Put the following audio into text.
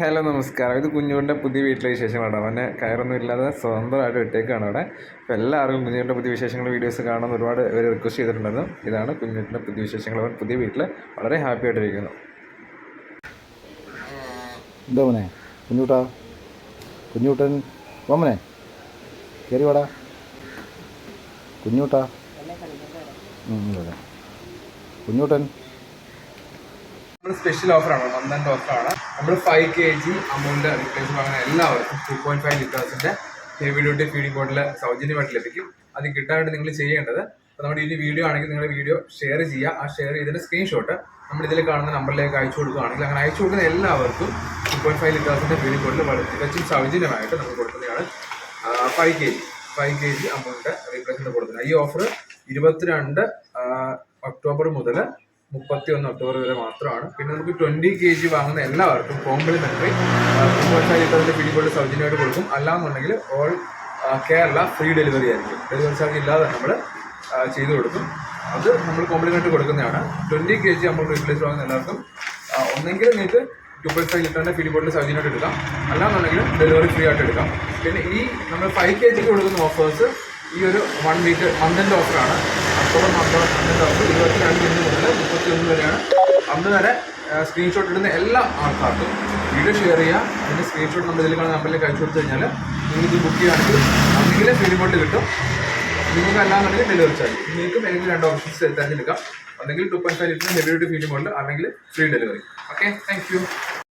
Hello നമസ്കാരം. ഇത് കുഞ്ഞുവിൻ്റെ പുതിയ വീട്ടിലെ വിശേഷങ്ങളാണ്. അവനെ കയറൊന്നും ഇല്ലാതെ സ്വതന്ത്രമായിട്ട് ഇട്ടേക്കാണ് അവിടെ. അപ്പോൾ എല്ലാവർക്കും കുഞ്ഞുവിൻ്റെ പുതിയ വിശേഷങ്ങൾ വീഡിയോസ് കാണാൻ ഒരുപാട് പേര് റിക്വസ്റ്റ് ചെയ്തിട്ടുണ്ടെന്നും. ഇതാണ് കുഞ്ഞുവിൻ്റെ പുതിയ വിശേഷങ്ങൾ. അവൻ പുതിയ വീട്ടിൽ വളരെ ഹാപ്പി ആയിട്ടിരിക്കുന്നു. എന്താ മോനെ കുഞ്ഞൂട്ടൻ മോനെ കയറി വാടാ കുഞ്ഞൂട്ടൻ നമ്മൾ സ്പെഷ്യൽ ഓഫറാണ്, മന്ദൻ്റെ ഓഫറാണ്. നമ്മൾ 5 kg അമൗണ്ട് റീപ്ലേസ് വാങ്ങുന്ന എല്ലാവർക്കും 2.5 ലിറ്റേഴ്സിൻ്റെ ഹെവി ഡ്യൂട്ടി ഫീഡിംഗ് ബോട്ടിൽ സൗജന്യമായിട്ട് ലഭിക്കും. അത് കിട്ടാനായിട്ട് നിങ്ങൾ ചെയ്യേണ്ടത്, അപ്പോൾ നമ്മുടെ ഈ വീഡിയോ ആണെങ്കിൽ നിങ്ങളുടെ വീഡിയോ ഷെയർ ചെയ്യുക. ആ ഷെയർ ചെയ്തതിൻ്റെ സ്ക്രീൻഷോട്ട് നമ്മൾ ഇതിൽ കാണുന്ന നമ്പറിലേക്ക് അയച്ചു കൊടുക്കുകയാണെങ്കിൽ അങ്ങനെ അയച്ചു കൊടുക്കുന്ന എല്ലാവർക്കും 2.5 ലിറ്റേഴ്സിൻ്റെ ഫീഡിംഗ് ബോട്ടിൽ തികച്ചും സൗജന്യമായിട്ട് നമ്മൾ കൊടുക്കുന്നതാണ്. 5 kg അമൗണ്ട് റീപ്ലേസ്മെന്റ് കൊടുക്കുന്നത്. ഈ ഓഫർ 22 ഒക്ടോബർ മുതൽ 31 ഒക്ടോബർ വരെ മാത്രമാണ്. പിന്നെ നമുക്ക് 20 kg വാങ്ങുന്ന എല്ലാവർക്കും കോംപ്ലിമെന്ററി 2.5 ലിറ്ററിന്റെ പിടികൊണ്ട് സൗജന്യമായിട്ട് കൊടുക്കും. അല്ലാന്നുണ്ടെങ്കിൽ ഓൾ കേരള ഫ്രീ ഡെലിവറി ആയിരിക്കും. ഡെലിവറി ചാർജ് ഇല്ലാതെ നമ്മൾ ചെയ്തു കൊടുക്കും. അത് നമ്മൾ കോംപ്ലിമെന്ററി കൊടുക്കുന്നതാണ്. 20 kg അമൗണ്ട് റീപ്ലേസ് വാങ്ങുന്ന എല്ലാവർക്കും ഒന്നെങ്കിൽ നിങ്ങൾക്ക് 2.5 ലിറ്ററിന്റെ ഫീഡ് ബോട്ടിൽ സൗജന്യമായിട്ട് എടുക്കാം, അല്ലാന്നുണ്ടെങ്കിൽ ഡെലിവറി ഫ്രീ ആയിട്ട് എടുക്കാം. പിന്നെ ഈ നമ്മൾ 5 kg കൊടുക്കുന്ന ഓഫേഴ്സ് ഈ ഒരു 1 വീക്ക് മന്തിൻ്റെ ഓഫറാണ്. ഒക്ടോബർ മന്തിൻ്റെ ഓഫർ 22 മുതൽ 31 വരെയാണ്. അന്ന് വരെ സ്ക്രീൻഷോട്ട് ഇടുന്ന എല്ലാ ആൾക്കാർക്കും വീഡിയോ ഷെയർ ചെയ്യുക. അതിൻ്റെ സ്ക്രീൻഷോട്ട് നമ്മൾ ഇതിൽ കാണുന്ന നമ്പറിലേക്ക് അയച്ചു കൊടുത്തു കഴിഞ്ഞാൽ നിങ്ങൾക്ക് ബുക്ക് ചെയ്യുകയാണെങ്കിൽ ഒന്നെങ്കിൽ ഫീഡ് ബോട്ടിൽ കിട്ടും, നിങ്ങൾക്ക് അല്ലാന്നുണ്ടെങ്കിൽ ഡെലിവറി ചാർജ്. നിങ്ങൾക്കും ഏതെങ്കിലും 2 ഓപ്ഷൻസ് തിരഞ്ഞെടുക്കാം. ഒന്നെങ്കിൽ 2.5 ലിറ്റർ ഹെവി ഡ്യൂട്ടി ഫീഡ് ബോട്ടിൽ, അല്ലെങ്കിൽ free delivery. Okay, thank you.